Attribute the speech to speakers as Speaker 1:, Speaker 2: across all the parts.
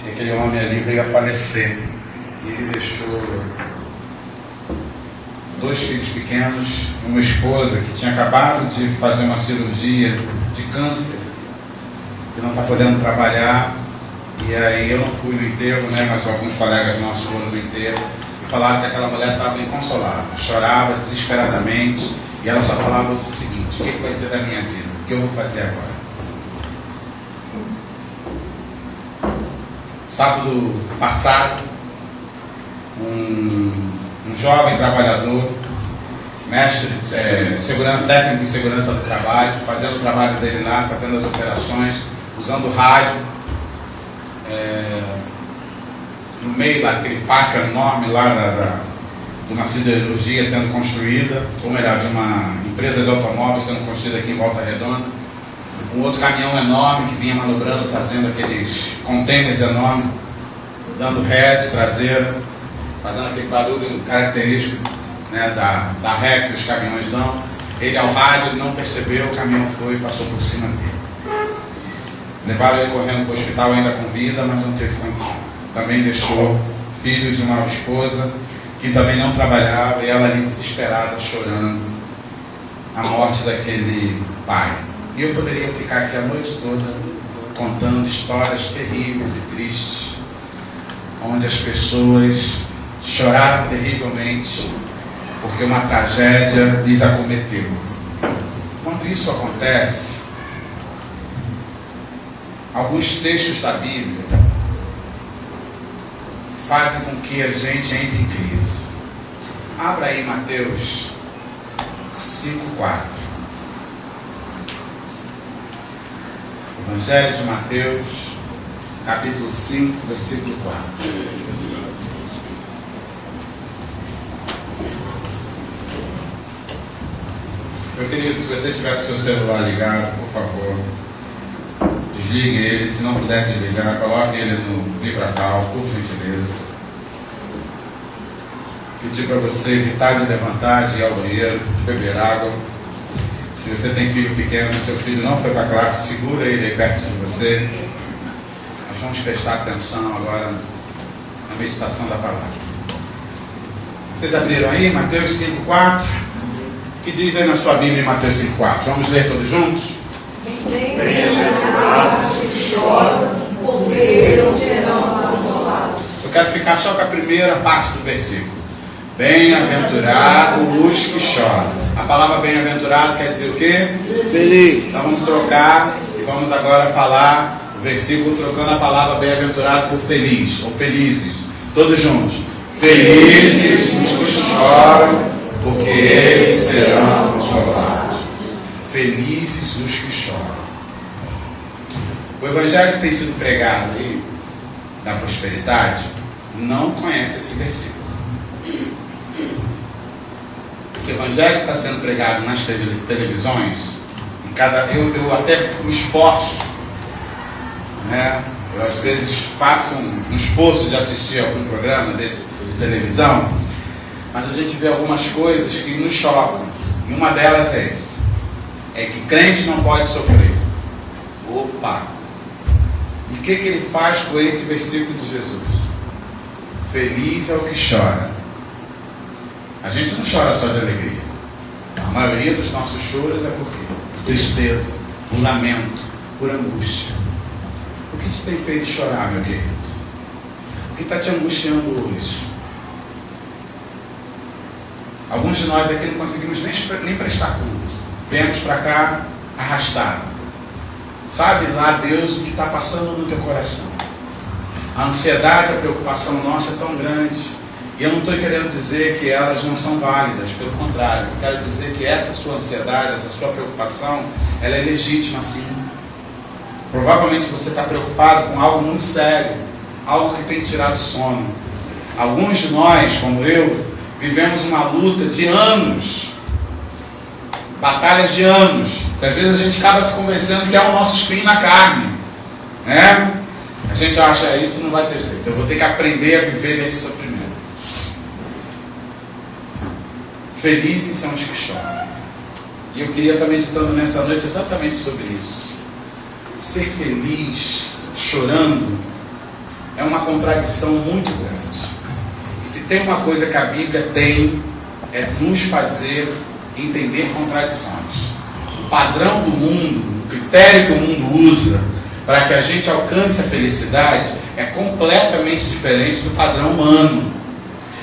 Speaker 1: e aquele homem ali veio a falecer. E ele deixou 2 filhos pequenos, uma esposa que tinha acabado de fazer uma cirurgia de câncer, que não está podendo trabalhar. E aí eu não fui no enterro, né, mas alguns colegas nossos foram no enterro e falaram que aquela mulher estava inconsolável, chorava desesperadamente, e ela só falava o seguinte: o que vai ser da minha vida? O que eu vou fazer agora? Sábado passado, um jovem trabalhador, mestre, técnico de segurança do trabalho, fazendo o trabalho dele lá, fazendo as operações, usando rádio, no meio daquele pátio enorme lá de uma siderurgia sendo construída, ou melhor, de uma empresa de automóveis sendo construída aqui em Volta Redonda. Um outro caminhão enorme que vinha manobrando, trazendo aqueles containers enormes, dando head, traseira, fazendo aquele barulho característico, né, da ré que os caminhões dão. Ele ao rádio não percebeu, o caminhão foi e passou por cima dele. Levaram ele correndo para o hospital ainda com vida, mas não teve condição. Também deixou filhos e uma esposa que também não trabalhava, e ela ali desesperada, chorando a morte daquele pai. E eu poderia ficar aqui a noite toda contando histórias terríveis e tristes, onde as pessoas choraram terrivelmente porque uma tragédia lhes acometeu. Quando isso acontece, alguns textos da Bíblia fazem com que a gente entre em crise. Abra aí Mateus 5:4. Evangelho de Mateus, capítulo 5, versículo 4. Meu querido, se você tiver com o seu celular ligado, por favor, desligue ele. Se não puder desligar, coloque ele no vibratal, por gentileza. Pedir para você evitar de levantar, de ir ao banheiro, beber água. Se você tem filho pequeno, seu filho não foi para a classe, segura ele aí perto de você. Nós vamos prestar atenção agora na meditação da palavra. Vocês abriram aí Mateus 5:4? O que diz aí na sua Bíblia em Mateus 5:4? Vamos ler todos juntos?
Speaker 2: Bem-aventurados que choram, porque não serão consolados.
Speaker 1: Eu quero ficar só com a primeira parte do versículo. Bem-aventurados os que choram. A palavra bem-aventurado quer dizer o quê?
Speaker 3: Feliz.
Speaker 1: Então vamos trocar e vamos agora falar o versículo trocando a palavra bem-aventurado por feliz, ou felizes. Todos juntos. Felizes os que choram, porque eles serão consolados. Felizes os que choram. O evangelho que tem sido pregado aí, da prosperidade, não conhece esse versículo. Esse evangelho que está sendo pregado nas televisões, eu até me esforço, né? Eu às vezes faço um esforço de assistir algum programa de televisão, mas a gente vê algumas coisas que nos chocam, e uma delas é essa: é que crente não pode sofrer. Opa! E o que ele faz com esse versículo de Jesus? Feliz é o que chora. A gente não chora só de alegria. A maioria dos nossos choros é por quê? Por tristeza, por lamento, por angústia. O que te tem feito chorar, meu querido? O que está te angustiando hoje? Alguns de nós aqui não conseguimos nem prestar culto. Viemos para cá arrastado. Sabe lá, Deus, o que está passando no teu coração? A ansiedade, a preocupação nossa é tão grande. E eu não estou querendo dizer que elas não são válidas, pelo contrário. Eu quero dizer que essa sua ansiedade, essa sua preocupação, ela é legítima sim. Provavelmente você está preocupado com algo muito sério, algo que tem tirado sono. Alguns de nós, como eu, vivemos uma luta de anos, batalhas de anos, que às vezes a gente acaba se convencendo que é o nosso espinho na carne, né? A gente acha, isso não vai ter jeito, eu vou ter que aprender a viver nesse sofrimento. Felizes são os que choram. E eu queria estar meditando nessa noite exatamente sobre isso. Ser feliz chorando é uma contradição muito grande. E se tem uma coisa que a Bíblia tem, é nos fazer entender contradições. O padrão do mundo, o critério que o mundo usa para que a gente alcance a felicidade é completamente diferente do padrão humano.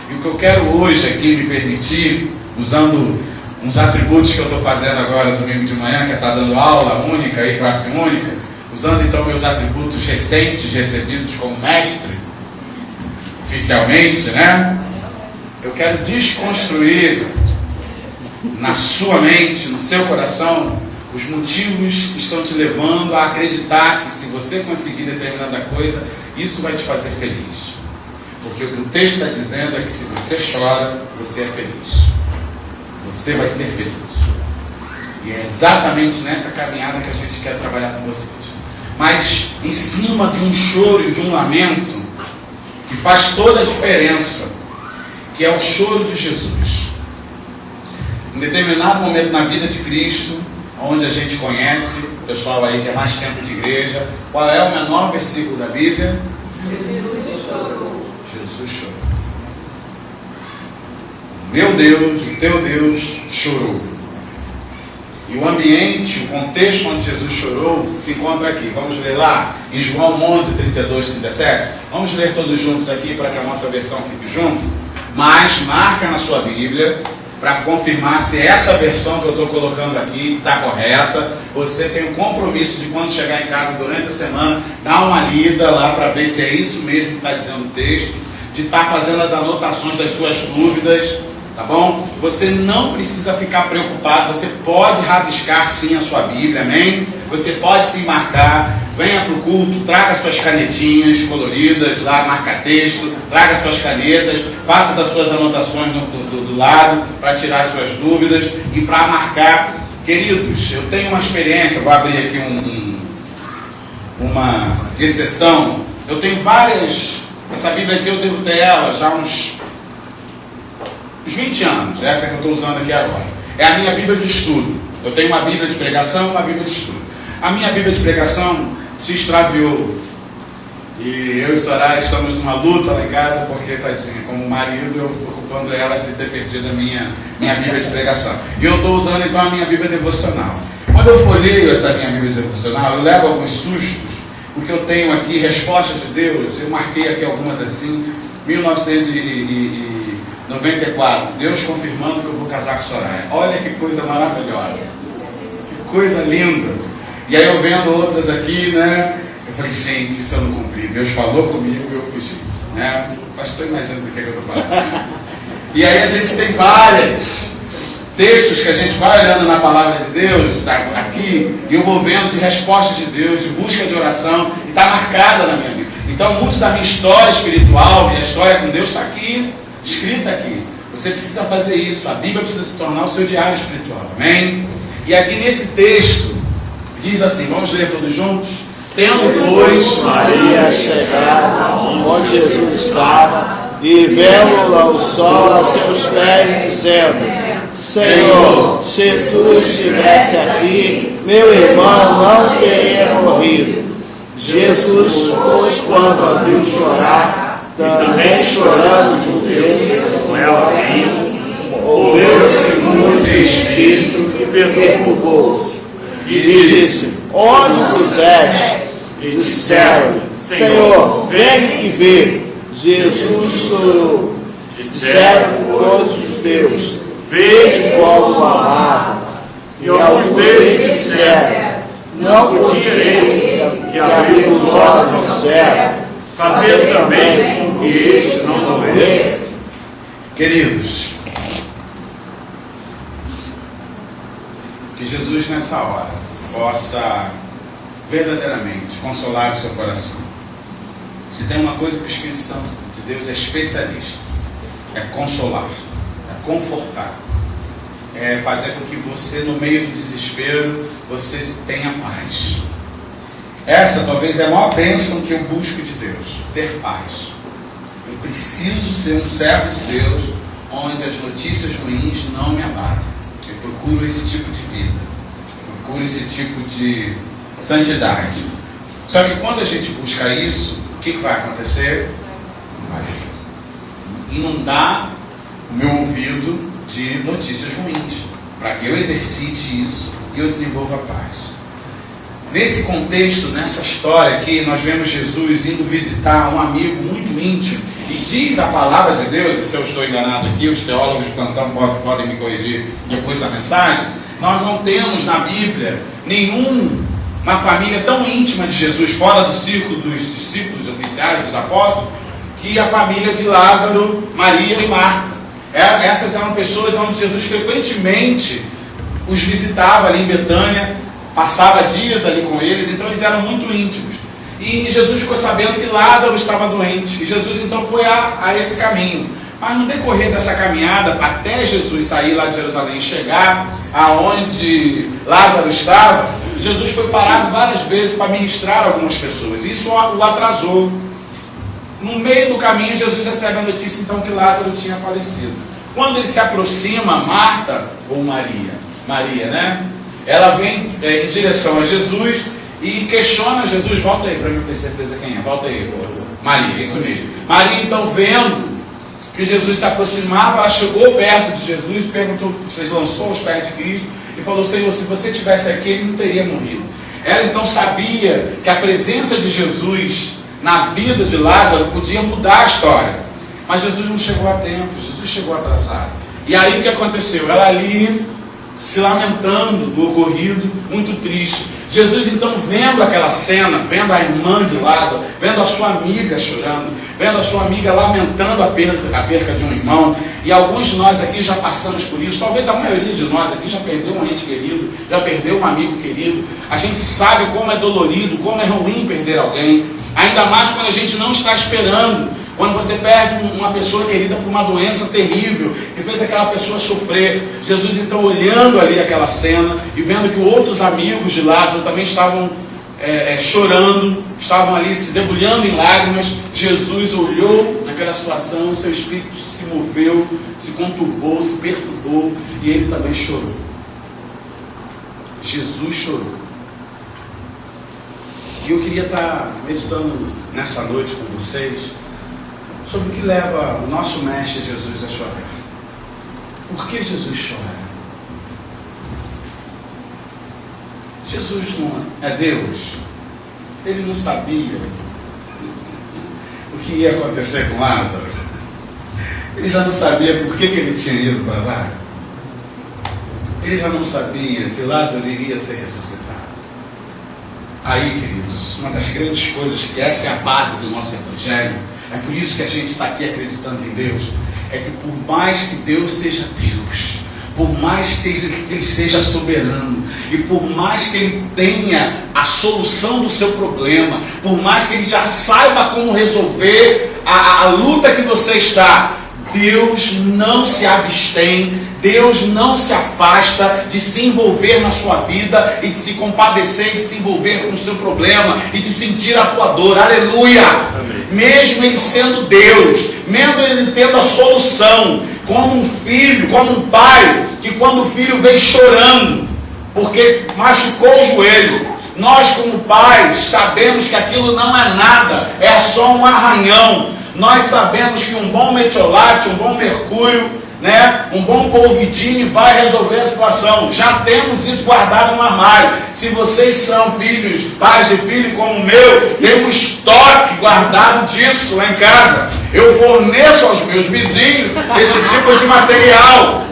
Speaker 1: E o que eu quero hoje aqui me permitir, usando uns atributos que eu estou fazendo agora domingo de manhã, que é estar dando aula única e classe única, usando então meus atributos recentes recebidos como mestre, oficialmente, né? Eu quero desconstruir na sua mente, no seu coração, os motivos que estão te levando a acreditar que se você conseguir determinada coisa, isso vai te fazer feliz. Porque o que o texto está dizendo é que se você chora, você é feliz. Você vai ser feliz. E é exatamente nessa caminhada que a gente quer trabalhar com vocês. Mas em cima de um choro e de um lamento que faz toda a diferença, que é o choro de Jesus. Em determinado momento na vida de Cristo, onde a gente conhece, o pessoal aí que é mais tempo de igreja, qual é o menor versículo da Bíblia? Jesus chorou. Jesus chorou. Meu Deus, o teu Deus chorou. E o ambiente, o contexto onde Jesus chorou, se encontra aqui. Vamos ler lá em João 11, 32, 37. Vamos ler todos juntos aqui para que a nossa versão fique junto. Mas marca na sua Bíblia para confirmar se essa versão que eu estou colocando aqui está correta. Você tem um compromisso de quando chegar em casa durante a semana, dar uma lida lá para ver se é isso mesmo que está dizendo o texto, de estar fazendo as anotações das suas dúvidas, tá bom? Você não precisa ficar preocupado, você pode rabiscar sim a sua Bíblia, amém? Você pode sim marcar, venha para o culto, traga suas canetinhas coloridas lá, marca texto, traga suas canetas, faça as suas anotações do lado para tirar as suas dúvidas e para marcar. Queridos, eu tenho uma experiência, vou abrir aqui uma exceção. Eu tenho várias, essa Bíblia aqui eu devo ter ela já uns 20 anos, essa que eu estou usando aqui agora. É a minha Bíblia de estudo. Eu tenho uma Bíblia de pregação e uma Bíblia de estudo. A minha Bíblia de pregação se extraviou. E eu e Soraya estamos numa luta lá em casa, porque, tadinha, como marido, eu estou culpando ela de ter perdido a minha Bíblia de pregação. E eu estou usando então a minha Bíblia devocional. Quando eu folheio essa minha Bíblia devocional, eu levo alguns sustos, porque eu tenho aqui respostas de Deus. Eu marquei aqui algumas assim, 1994, Deus confirmando que eu vou casar com Soraya. Olha que coisa maravilhosa, que coisa linda. E aí eu vendo outras aqui, né? Eu falei, gente, isso eu não cumpri. Deus falou comigo e eu fugi, né? Pastor, imagina do que eu estou falando, né? E aí a gente tem vários textos que a gente vai olhando na palavra de Deus, aqui, e eu vou vendo de respostas de Deus, de busca de oração, e está marcada na minha Bíblia. Então, muito da minha história espiritual, minha história com Deus está aqui, escrita aqui. Você precisa fazer isso. A Bíblia precisa se tornar o seu diário espiritual. Amém? E aqui nesse texto, diz assim, vamos ler todos juntos? Tendo, pois,
Speaker 3: Maria chegada onde Jesus estava, e vendo lá o sol a seus pés, dizendo, Senhor, se tu estivesse aqui, meu irmão não teria morrido. Jesus, pois, quando a viu chorar, também chorando junto com ela, moveu-se muito em espírito e perturbou-se. E disse, onde o puseste? E disseram, Senhor, vem e vê. Jesus chorou. Disseram os judeus, vede como o amava. E alguns deles disseram, não podia ele que abriu os olhos do céu, fazer também com que este não morresse?
Speaker 1: Queridos, que Jesus nessa hora possa verdadeiramente consolar o seu coração. Se tem uma coisa que o Espírito Santo de Deus é especialista, é consolar, é confortar, é fazer com que você, no meio do desespero, você tenha paz. Essa talvez é a maior bênção que eu busco de Deus, ter paz. Eu preciso ser um servo de Deus onde as notícias ruins não me abatem. Eu procuro esse tipo de vida, eu procuro esse tipo de santidade. Só que quando a gente busca isso, que vai acontecer? Vai inundar o meu ouvido de notícias ruins, para que eu exercite isso e eu desenvolva a paz. Nesse contexto, nessa história aqui, nós vemos Jesus indo visitar um amigo muito íntimo, e diz a palavra de Deus, e se eu estou enganado aqui, os teólogos de plantão podem me corrigir depois da mensagem, nós não temos na Bíblia uma família tão íntima de Jesus, fora do círculo dos discípulos oficiais, dos apóstolos, que a família de Lázaro, Maria e Marta. Essas eram pessoas onde Jesus frequentemente os visitava ali em Betânia, passava dias ali com eles, então eles eram muito íntimos. E Jesus ficou sabendo que Lázaro estava doente, e Jesus então foi a esse caminho. Mas no decorrer dessa caminhada, até Jesus sair lá de Jerusalém e chegar aonde Lázaro estava, Jesus foi parado várias vezes para ministrar a algumas pessoas. Isso o atrasou. No meio do caminho, Jesus recebe a notícia então que Lázaro tinha falecido. Quando ele se aproxima, Marta, ou Maria, né? Ela vem em direção a Jesus e questiona Jesus. Volta aí para eu ter certeza quem é. Volta aí, Maria, isso mesmo. Maria então, vendo que Jesus se aproximava, ela chegou perto de Jesus e perguntou, vocês lançou aos pés de Cristo e falou: Senhor, se você estivesse aqui, ele não teria morrido. Ela então sabia que a presença de Jesus na vida de Lázaro podia mudar a história, mas Jesus não chegou a tempo, Jesus chegou atrasado. E aí o que aconteceu? Ela ali se lamentando do ocorrido, muito triste. Jesus então, vendo aquela cena, vendo a irmã de Lázaro, vendo a sua amiga chorando, vendo a sua amiga lamentando a perca de um irmão, e alguns de nós aqui já passamos por isso, talvez a maioria de nós aqui já perdeu um ente querido, já perdeu um amigo querido. A gente sabe como é dolorido, como é ruim perder alguém, ainda mais quando a gente não está esperando. Quando você perde uma pessoa querida por uma doença terrível, que fez aquela pessoa sofrer. Jesus então, olhando ali aquela cena e vendo que outros amigos de Lázaro também estavam chorando, estavam ali se debulhando em lágrimas, Jesus olhou naquela situação, seu espírito se moveu, se conturbou, se perturbou, e ele também chorou. Jesus chorou. E eu queria estar meditando nessa noite com vocês sobre o que leva o nosso mestre Jesus a chorar. Por que Jesus chora? Jesus não é Deus. Ele não sabia o que ia acontecer com Lázaro. Ele já não sabia por que ele tinha ido para lá. Ele já não sabia que Lázaro iria ser ressuscitado. Aí, queridos, uma das grandes coisas, que essa é a base do nosso evangelho, é por isso que a gente está aqui acreditando em Deus, é que por mais que Deus seja Deus, por mais que Ele seja soberano, e por mais que Ele tenha a solução do seu problema, por mais que Ele já saiba como resolver a luta que você está, Deus não se abstém, Deus não se afasta de se envolver na sua vida e de se compadecer, de se envolver com o seu problema e de sentir a tua dor. Aleluia! Amém. Mesmo Ele sendo Deus, mesmo Ele tendo a solução, como um filho, como um pai, que quando o filho vem chorando porque machucou o joelho, nós como pais sabemos que aquilo não é nada, é só um arranhão. Nós sabemos que um bom metiolate, um bom mercúrio, né, um bom polvidine vai resolver a situação. Já temos isso guardado no armário. Se vocês são filhos, pais de filho como o meu, tem um estoque guardado disso lá em casa. Eu forneço aos meus vizinhos esse tipo de material.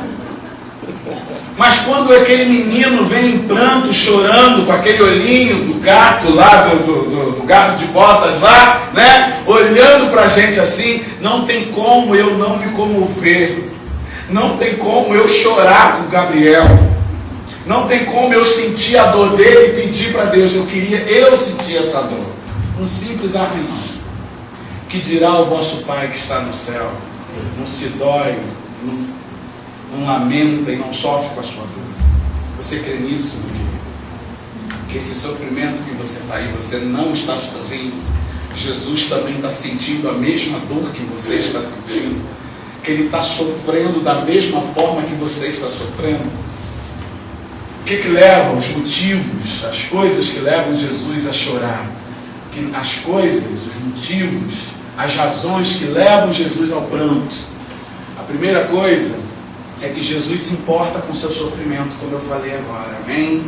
Speaker 1: Mas quando aquele menino vem em pranto, chorando, com aquele olhinho do gato lá, do gato de botas lá, né, olhando para a gente assim, não tem como eu não me comover. Não tem como eu chorar com o Gabriel. Não tem como eu sentir a dor dele e pedir para Deus. Eu queria eu sentir essa dor. Um simples arranhão. Que dirá o vosso Pai que está no céu. Não se dói, não lamenta e não sofre com a sua dor. Você crê nisso, meu querido? Que esse sofrimento que você está aí, você não está sozinho. Jesus também está sentindo a mesma dor que você está sentindo. Que Ele está sofrendo da mesma forma que você está sofrendo. O que leva, os motivos, as coisas que levam Jesus a chorar? Que que as coisas, os motivos, as razões que levam Jesus ao pranto. A primeira coisa é que Jesus se importa com o seu sofrimento, como eu falei agora, amém?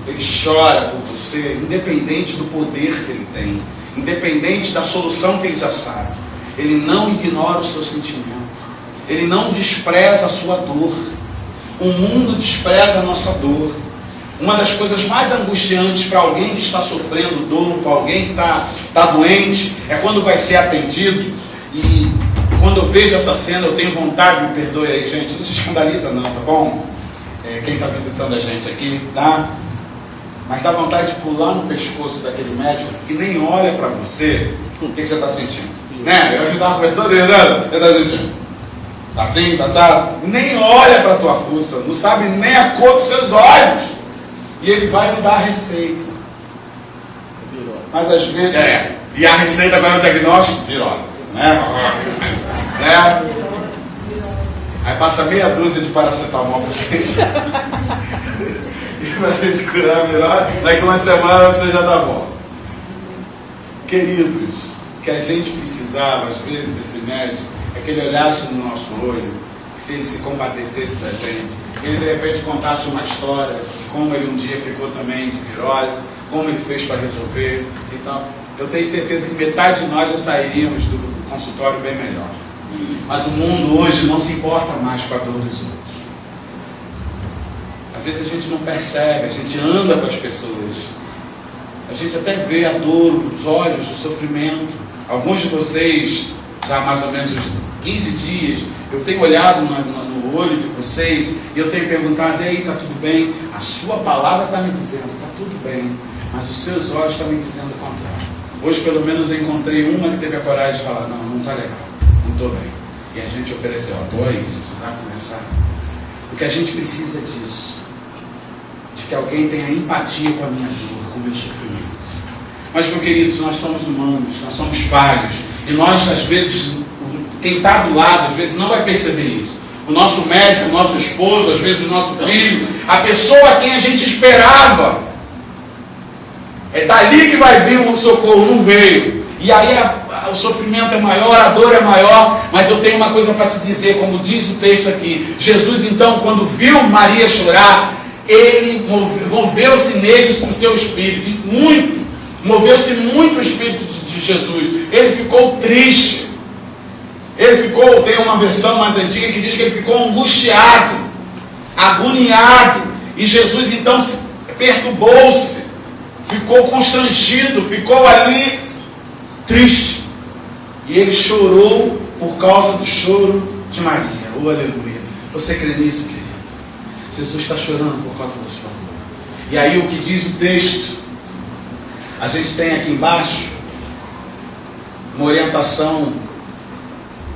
Speaker 1: Ele chora por você, independente do poder que ele tem, independente da solução que ele já sabe. Ele não ignora o seu sentimento, ele não despreza a sua dor. O mundo despreza a nossa dor. Uma das coisas mais angustiantes para alguém que está sofrendo dor, para alguém que está doente, é quando vai ser atendido. E quando eu vejo essa cena, eu tenho vontade, me perdoe aí, gente, não se escandaliza não, tá bom? Quem está visitando a gente aqui, tá? Mas dá vontade de pular no pescoço daquele médico que nem olha para você. O que você está sentindo? Né? Eu estava conversando, você está sentindo? Tá assim, tá sabe? Nem olha para a tua fuça, não sabe nem a cor dos seus olhos. E ele vai me dar a receita. Mas às vezes... E a receita vai no diagnóstico? Virose. Né? Aí passa meia dúzia de paracetamol pra gente. E pra gente curar a virose, daqui uma semana você já tá bom. Queridos, que a gente precisava, às vezes, desse médico, é que ele olhasse no nosso olho, que se ele se compadecesse da gente, que ele de repente contasse uma história de como ele um dia ficou também de virose, como ele fez para resolver e tal. Eu tenho certeza que metade de nós já sairíamos do consultório bem melhor. Mas o mundo hoje não se importa mais com a dor dos outros. Às vezes a gente não percebe, a gente anda com as pessoas, a gente até vê a dor nos olhos, o sofrimento. Alguns de vocês, já há mais ou menos uns 15 dias, eu tenho olhado no olho de vocês e eu tenho perguntado: e aí, está tudo bem? A sua palavra está me dizendo, está tudo bem, mas os seus olhos estão me dizendo o contrário. Hoje, pelo menos, eu encontrei uma que teve a coragem de falar: não está legal, não estou bem. E a gente ofereceu: estou aí, se precisar conversar. Porque a gente precisa disso, de que alguém tenha empatia com a minha dor, com o meu sofrimento. Mas, meus queridos, nós somos humanos, nós somos falhos, e nós, às vezes, quem está do lado, às vezes, não vai perceber isso. O nosso médico, o nosso esposo, às vezes o nosso filho, a pessoa a quem a gente esperava, é dali que vai vir o socorro, não veio. E aí o sofrimento é maior, a dor é maior. Mas eu tenho uma coisa para te dizer, como diz o texto aqui. Jesus, então, quando viu Maria chorar, ele moveu-se neles com o seu espírito, e muito, moveu-se muito o espírito de Jesus. Ele ficou triste. Ele ficou, tem uma versão mais antiga que diz que ele ficou angustiado, agoniado. E Jesus então se perturbou-se, ficou constrangido, ficou ali triste. E ele chorou por causa do choro de Maria. Oh, aleluia. Você crê nisso, querido? Jesus está chorando por causa da sua dor. E aí o que diz o texto? A gente tem aqui embaixo uma orientação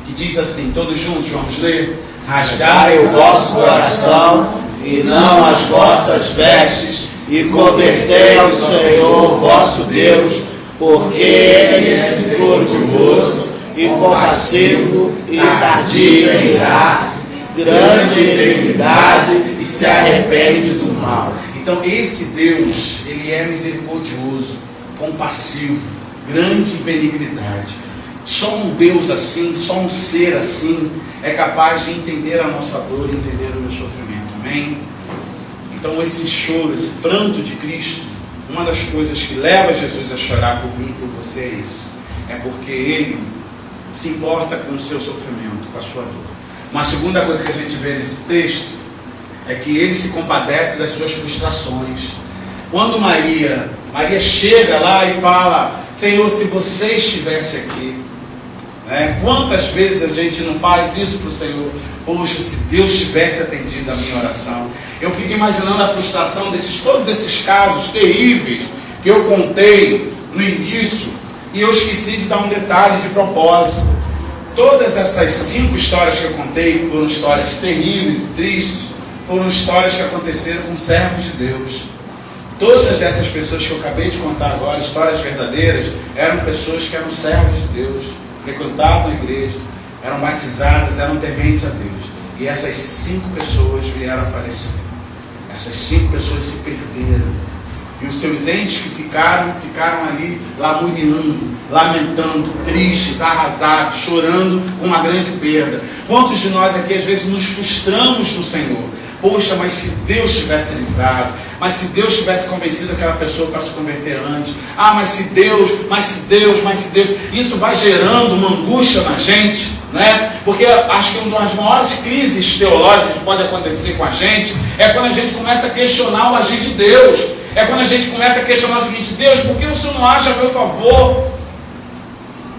Speaker 1: que diz assim, todos juntos vamos ler:
Speaker 3: rasgai o vosso coração e não as vossas vestes, e convertei ao Senhor vosso Deus, porque Ele é misericordioso e compassivo e tardio em irar-se, grande em benignidade e se arrepende do mal.
Speaker 1: Então esse Deus, Ele é misericordioso, compassivo, grande em benignidade. Só um Deus assim, só um ser assim é capaz de entender a nossa dor e entender o meu sofrimento. Amém? Então esse choro, esse pranto de Cristo, uma das coisas que leva Jesus a chorar por mim e por você é isso. É porque Ele se importa com o seu sofrimento, com a sua dor. Uma segunda coisa que a gente vê nesse texto é que Ele se compadece das suas frustrações. Quando Maria chega lá e fala: Senhor, se você estivesse aqui, quantas vezes a gente não faz isso para o Senhor? Poxa, se Deus tivesse atendido a minha oração. Eu fico imaginando a frustração todos esses casos terríveis que eu contei no início, e eu esqueci de dar um detalhe de propósito. Todas essas 5 histórias que eu contei foram histórias terríveis e tristes, foram histórias que aconteceram com servos de Deus. Todas essas pessoas que eu acabei de contar agora, histórias verdadeiras, eram pessoas que eram servos de Deus, frequentavam a igreja, eram batizadas, eram tementes a Deus. E essas 5 pessoas vieram a falecer. Essas 5 pessoas se perderam. E os seus entes que ficaram ali lamuriando, lamentando, tristes, arrasados, chorando com uma grande perda. Quantos de nós aqui às vezes nos frustramos no Senhor? Poxa, mas se Deus tivesse livrado, mas se Deus tivesse convencido aquela pessoa para se converter antes, mas se Deus, isso vai gerando uma angústia na gente, né? Porque acho que uma das maiores crises teológicas que pode acontecer com a gente é quando a gente começa a questionar o agir de Deus, é quando a gente começa a questionar o seguinte: Deus, por que o Senhor não age a meu favor?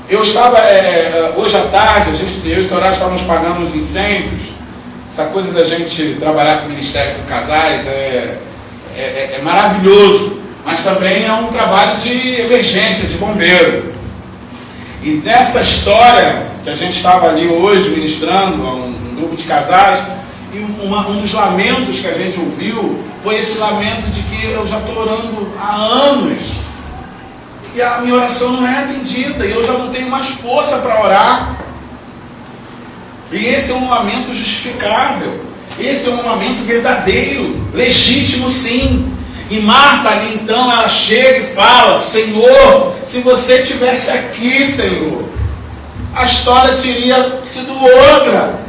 Speaker 1: Eu estava, hoje à tarde, eu e o Soraya estávamos pagando os incêndios. Essa coisa da gente trabalhar com o ministério com casais é maravilhoso, mas também é um trabalho de emergência, de bombeiro. E nessa história que a gente estava ali hoje ministrando a um grupo de casais, e um dos lamentos que a gente ouviu foi esse lamento de que eu já estou orando há anos e a minha oração não é atendida e eu já não tenho mais força para orar. E esse é um lamento justificável, esse é um lamento verdadeiro, legítimo sim. E Marta ali então, ela chega e fala: Senhor, se você estivesse aqui, Senhor, a história teria sido outra.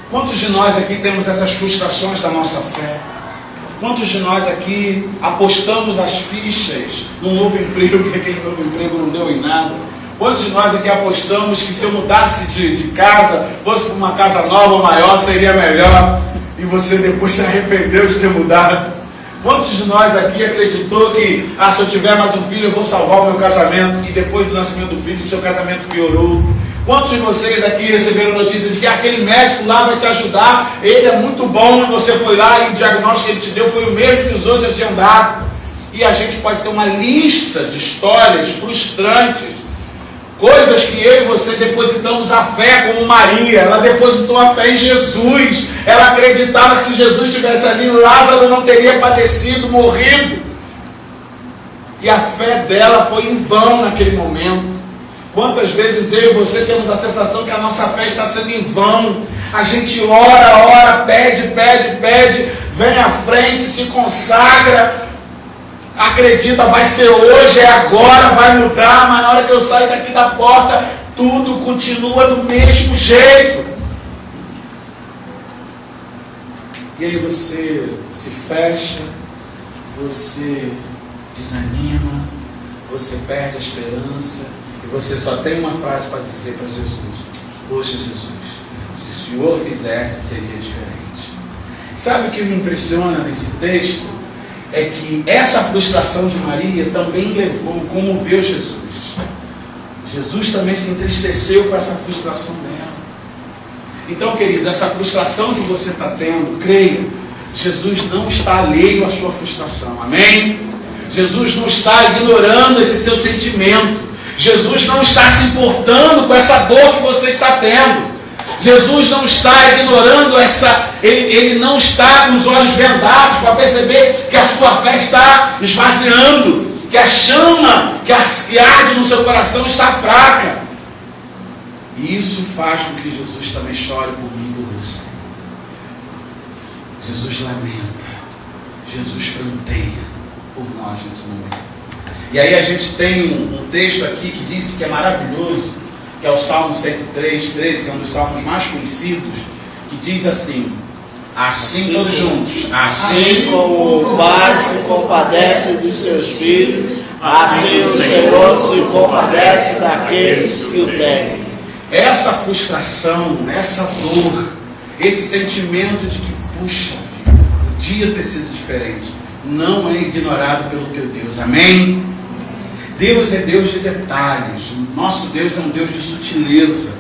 Speaker 1: Quantos de nós aqui temos essas frustrações da nossa fé? Quantos de nós aqui apostamos as fichas num novo emprego, que aquele novo emprego não deu em nada? Quantos de nós aqui apostamos que se eu mudasse de casa, fosse para uma casa nova, maior, seria melhor, e você depois se arrependeu de ter mudado? Quantos de nós aqui acreditou que, se eu tiver mais um filho, eu vou salvar o meu casamento, e depois do nascimento do filho, o seu casamento piorou? Quantos de vocês aqui receberam notícia de que aquele médico lá vai te ajudar, ele é muito bom, e você foi lá e o diagnóstico que ele te deu foi o mesmo que os outros já tinham dado? E a gente pode ter uma lista de histórias frustrantes, coisas que eu e você depositamos a fé, como Maria. Ela depositou a fé em Jesus. Ela acreditava que se Jesus estivesse ali, Lázaro não teria padecido, morrido. E a fé dela foi em vão naquele momento. Quantas vezes eu e você temos a sensação que a nossa fé está sendo em vão? A gente ora, pede, vem à frente, se consagra, acredita, vai ser hoje, é agora, vai mudar, mas na hora que eu sair daqui da porta, tudo continua do mesmo jeito. E aí você se fecha, você desanima, você perde a esperança, e você só tem uma frase para dizer para Jesus: poxa, Jesus, se o Senhor fizesse, seria diferente. Sabe o que me impressiona nesse texto? É que essa frustração de Maria também comoveu Jesus. Jesus também se entristeceu com essa frustração dela. Então, querido, essa frustração que você está tendo, creia, Jesus não está alheio à sua frustração, amém? Jesus não está ignorando esse seu sentimento. Jesus não está se importando com essa dor que você está tendo. Jesus não está ignorando ele não está com os olhos vendados para perceber que a sua fé está esvaziando, que a chama que arde no seu coração está fraca. E isso faz com que Jesus também chore por mim e por você. Jesus lamenta, Jesus pranteia por nós nesse momento. E aí a gente tem um texto aqui que diz que é maravilhoso, que é o Salmo 103, 13, que é um dos salmos mais conhecidos, que diz assim, todos juntos,
Speaker 3: assim como o pai se compadece de seus filhos, assim o Senhor se compadece daqueles que o têm.
Speaker 1: Essa frustração, essa dor, esse sentimento de que, puxa vida, podia ter sido diferente, não é ignorado pelo teu Deus, amém? Deus é Deus de detalhes, o nosso Deus é um Deus de sutileza.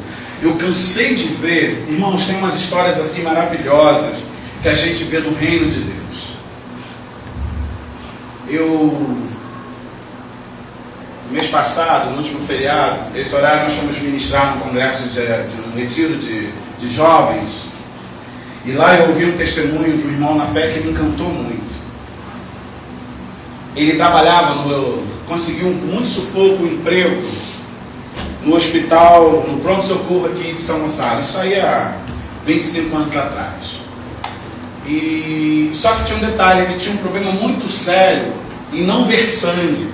Speaker 1: Eu cansei de ver, irmãos, tem umas histórias assim maravilhosas que a gente vê no reino de Deus. No mês passado, no último feriado, esse horário nós fomos ministrar num congresso de um retiro de jovens, e lá eu ouvi um testemunho de um irmão na fé que me encantou muito. Ele trabalhava conseguiu muito sufoco, um emprego no hospital, no pronto-socorro aqui de São Gonçalo. Isso aí há 25 anos atrás. E só que tinha um detalhe, ele tinha um problema muito sério em não ver sangue.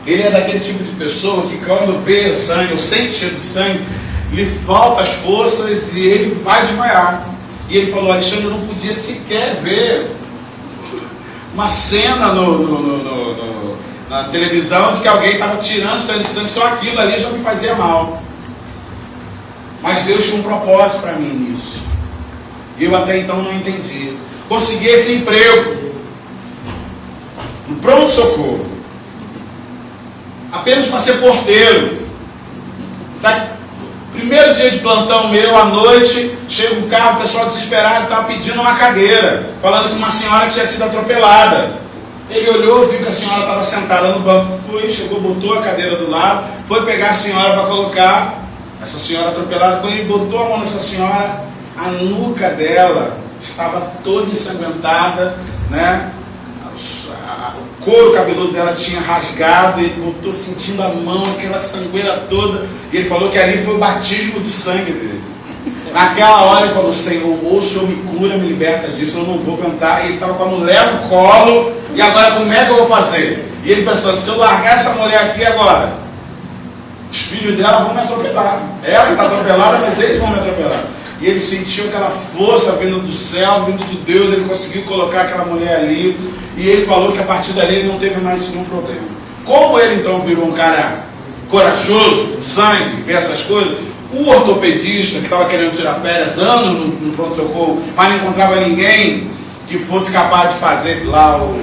Speaker 1: Ele é daquele tipo de pessoa que quando vê o sangue, ou sente cheiro de sangue, lhe falta as forças e ele vai desmaiar. E ele falou, Alexandre, eu não podia sequer ver uma cena na televisão de que alguém estava tirando sangue de sangue, só aquilo ali já me fazia mal. Mas Deus tinha um propósito para mim nisso. E eu até então não entendi. Consegui esse emprego no pronto-socorro, apenas para ser porteiro. Primeiro dia de plantão meu, à noite, chega um carro, o pessoal desesperado estava pedindo uma cadeira, falando que uma senhora tinha sido atropelada. Ele olhou, viu que a senhora estava sentada no banco, chegou, botou a cadeira do lado, foi pegar a senhora para colocar, essa senhora atropelada. Quando ele botou a mão nessa senhora, a nuca dela estava toda ensanguentada, né? O couro cabeludo dela tinha rasgado, ele botou sentindo a mão, aquela sangueira toda, e ele falou que ali foi o batismo de sangue dele. Naquela hora ele falou, Senhor, ou o Senhor me cura, me liberta disso, eu não vou aguentar. E ele estava com a mulher no colo, e agora como é que eu vou fazer? E ele pensando, se eu largar essa mulher aqui agora, os filhos dela vão me atropelar. Ela está atropelada, mas eles vão me atropelar. E ele sentiu aquela força vindo do céu, vindo de Deus, ele conseguiu colocar aquela mulher ali, e ele falou que a partir dali ele não teve mais nenhum problema. Como ele então virou um cara corajoso, sangue, ver essas coisas, o ortopedista que estava querendo tirar férias anos no pronto-socorro, mas não encontrava ninguém que fosse capaz de fazer lá o...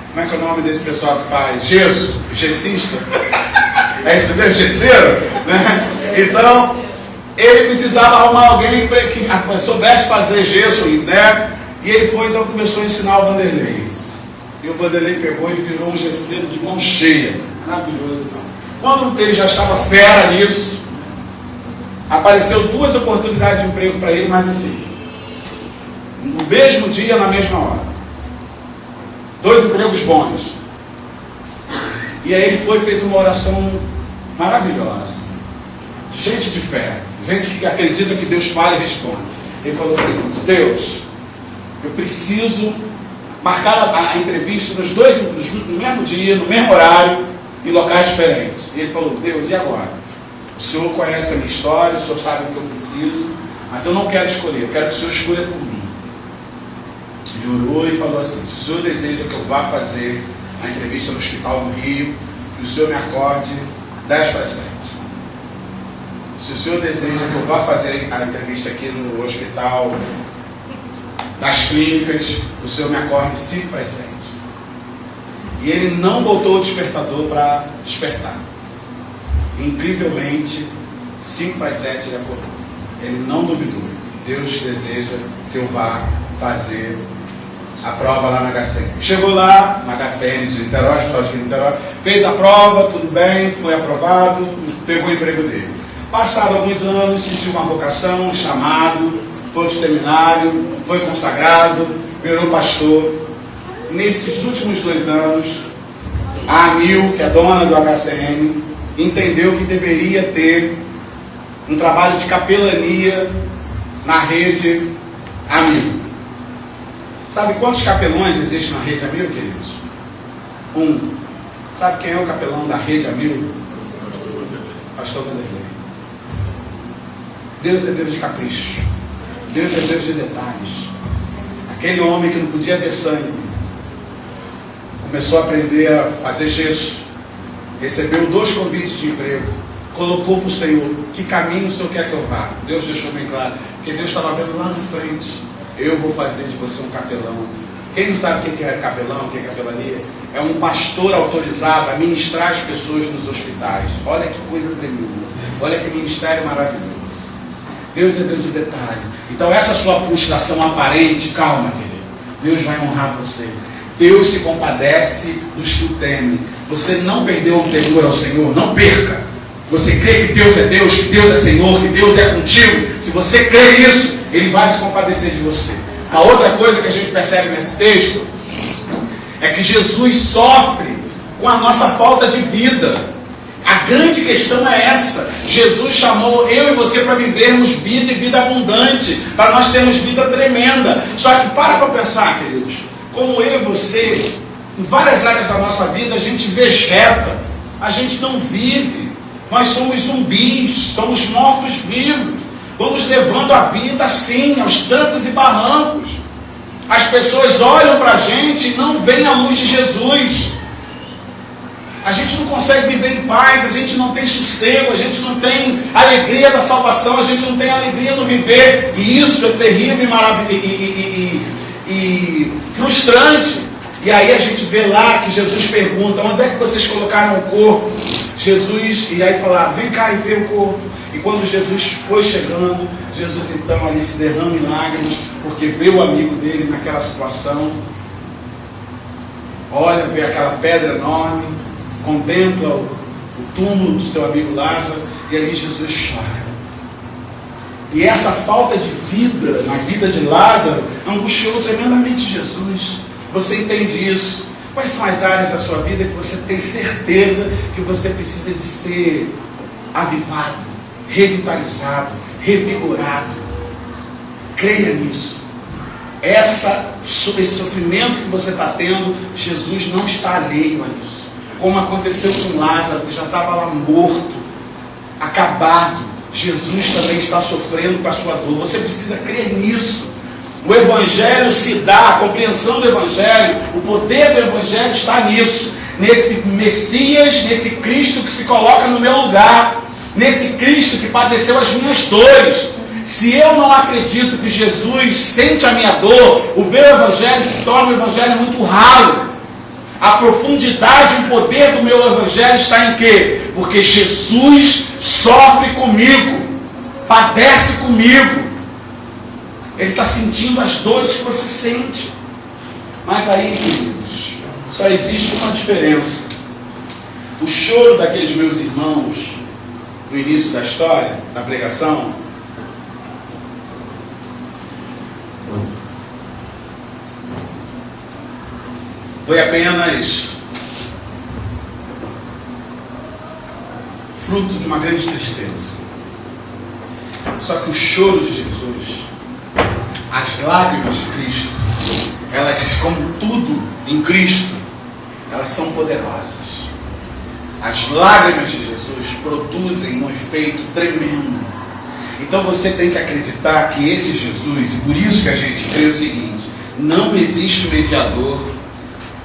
Speaker 1: Como é que é o nome desse pessoal que faz? Gesso, gessista. É isso mesmo, gesseiro? Né? Então, ele precisava arrumar alguém que soubesse fazer gesso, né? E ele foi, então começou a ensinar o Vanderlei. E o Vanderlei pegou e virou um gesseiro de mão cheia. Maravilhoso, então. Quando ele já estava fera nisso, apareceu 2 oportunidades de emprego para ele, mas assim, no mesmo dia, na mesma hora. 2 empregos bons. E aí ele foi e fez uma oração maravilhosa. Gente de fé, gente que acredita que Deus fala e responde. Ele falou assim, Deus, eu preciso marcar a entrevista no mesmo dia, no mesmo horário, em locais diferentes. E ele falou, Deus, e agora? O Senhor conhece a minha história, o Senhor sabe o que eu preciso, mas eu não quero escolher, eu quero que o Senhor escolha por mim. Ele orou e falou assim, se o Senhor deseja que eu vá fazer a entrevista no hospital do Rio, que o Senhor me acorde 10 para 7. Se o Senhor deseja que eu vá fazer a entrevista aqui no hospital das clínicas, o Senhor me acorde 5 para 7. E ele não botou o despertador para despertar. Incrivelmente, 5 para 7 ele acordou. Ele não duvidou. Deus deseja que eu vá fazer a prova lá na HCN. Chegou lá, na HCN de Niterói, Hospital de Niterói, fez a prova, tudo bem, foi aprovado, pegou o emprego dele. Passado alguns anos, sentiu uma vocação, um chamado, foi para o seminário, foi consagrado, virou pastor. Nesses últimos 2 anos, a Amil, que é dona do HCN, entendeu que deveria ter um trabalho de capelania na rede Amil. Sabe quantos capelões existem na rede Amil, queridos? 1. Sabe quem é o capelão da rede Amil? Pastor Vanderlei. Deus é Deus de capricho. Deus é Deus de detalhes. Aquele homem que não podia ver sangue começou a aprender a fazer gesso, recebeu 2 convites de emprego, colocou para o Senhor, que caminho o Senhor quer que eu vá? Deus deixou bem claro, porque Deus estava vendo lá na frente, eu vou fazer de você um capelão. Quem não sabe o que é capelão, o que é capelania? É um pastor autorizado a ministrar as pessoas nos hospitais. Olha que coisa tremenda, olha que ministério maravilhoso. Deus é Deus de detalhe. Então essa sua frustração aparente, calma, querido, Deus vai honrar você. Deus se compadece dos que o temem. Você não perdeu o temor ao Senhor, não perca. Você crê que Deus é Deus, que Deus é Senhor, que Deus é contigo. Se você crê nisso, Ele vai se compadecer de você. A outra coisa que a gente percebe nesse texto é que Jesus sofre com a nossa falta de vida. A grande questão é essa. Jesus chamou eu e você para vivermos vida e vida abundante, para nós termos vida tremenda. Só que para pensar, queridos, como eu e você, em várias áreas da nossa vida, a gente vegeta, a gente não vive. Nós somos zumbis, somos mortos-vivos. Vamos levando a vida assim, aos trancos e barrancos. As pessoas olham para a gente e não veem a luz de Jesus. A gente não consegue viver em paz, a gente não tem sossego, a gente não tem alegria da salvação, a gente não tem alegria no viver. E isso é terrível e maravilhoso e frustrante. E aí a gente vê lá que Jesus pergunta: onde é que vocês colocaram o corpo? Jesus, e aí fala: vem cá e vê o corpo. E quando Jesus foi chegando, Jesus então ali se derrama em lágrimas, porque vê o amigo dele naquela situação. Olha, vê aquela pedra enorme, contempla o túmulo do seu amigo Lázaro, e ali Jesus chora. E essa falta de vida na vida de Lázaro angustiou tremendamente Jesus. Você entende isso? Quais são as áreas da sua vida que você tem certeza que você precisa de ser avivado, revitalizado, revigorado? Creia nisso. Esse sofrimento que você está tendo, Jesus não está alheio a isso. Como aconteceu com Lázaro, que já estava lá morto, acabado. Jesus também está sofrendo com a sua dor. Você precisa crer nisso. O Evangelho se dá, a compreensão do Evangelho, o poder do Evangelho está nisso. Nesse Messias, nesse Cristo que se coloca no meu lugar, nesse Cristo que padeceu as minhas dores. Se eu não acredito que Jesus sente a minha dor, o meu Evangelho se torna um Evangelho muito ralo. A profundidade e o poder do meu Evangelho está em quê? Porque Jesus sofre comigo, padece comigo. Ele está sentindo as dores que você sente. Mas aí, queridos, só existe uma diferença. O choro daqueles meus irmãos no início da história, da pregação, foi apenas fruto de uma grande tristeza. Só que o choro de Jesus, as lágrimas de Cristo, elas, como tudo em Cristo, elas são poderosas. As lágrimas de Jesus produzem um efeito tremendo. Então você tem que acreditar que esse Jesus, e por isso que a gente crê o seguinte: não existe mediador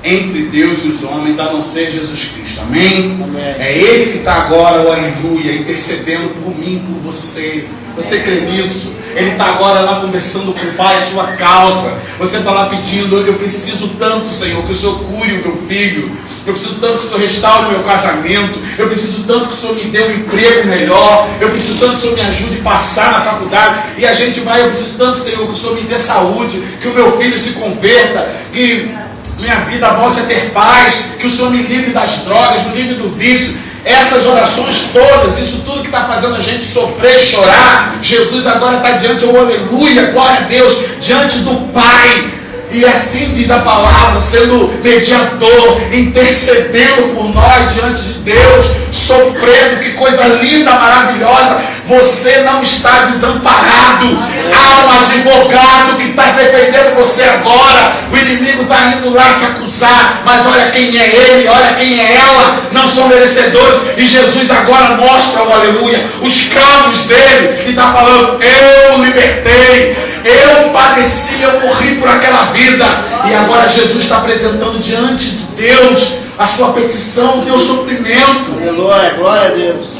Speaker 1: entre Deus e os homens a não ser Jesus Cristo. Amém? Amém. É Ele que está agora, oh, aleluia, intercedendo por mim, por você. Você crê nisso? Ele está agora lá conversando com o Pai a sua causa. Você está lá pedindo: eu preciso tanto, Senhor, que o Senhor cure o meu filho. Eu preciso tanto que o Senhor restaure o meu casamento. Eu preciso tanto que o Senhor me dê um emprego melhor. Eu preciso tanto que o Senhor me ajude a passar na faculdade. E a gente vai: eu preciso tanto, Senhor, que o Senhor me dê saúde, que o meu filho se converta, que minha vida volte a ter paz, que o Senhor me livre das drogas, me livre do vício. Essas orações todas, isso tudo que está fazendo a gente sofrer, chorar, Jesus agora está diante, oh, aleluia, glória a Deus, diante do Pai. E assim diz a palavra, sendo mediador, intercedendo por nós diante de Deus, sofrendo. Que coisa linda, maravilhosa. Você não está desamparado. Há um advogado que está defendendo você agora. O inimigo está indo lá te acusar, mas olha quem é ele, olha quem é ela. Não são merecedores. E Jesus agora mostra, oh, aleluia, os cravos dele, e está falando: eu libertei, eu padeci, eu morri por aquela vida. E agora Jesus está apresentando diante de Deus a sua petição, o teu sofrimento.
Speaker 3: Aleluia, glória a Deus.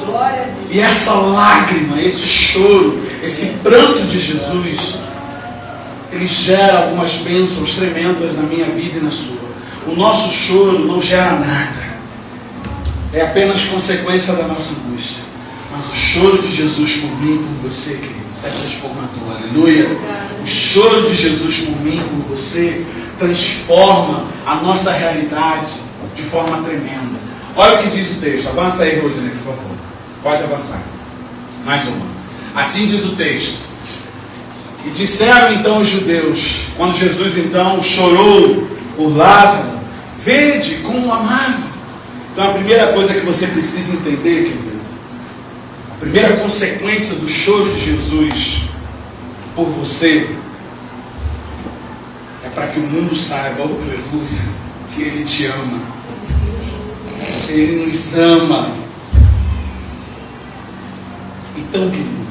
Speaker 1: E essa lágrima, esse choro, esse pranto de Jesus, ele gera algumas bênçãos tremendas na minha vida e na sua. O nosso choro não gera nada. É apenas consequência da nossa angústia. Mas o choro de Jesus por mim e por você, querido, é transformador. Aleluia. O choro de Jesus por mim e por você transforma a nossa realidade de forma tremenda. Olha o que diz o texto. Avança aí, Rodney, por favor. Pode avançar. Mais uma. Assim diz o texto: e disseram então os judeus, quando Jesus então chorou por Lázaro: vede como o amava. Então a primeira coisa que você precisa entender, querido, a primeira consequência do choro de Jesus por você é para que o mundo saiba, aleluia, que Ele te ama. Ele nos ama. Então, querido,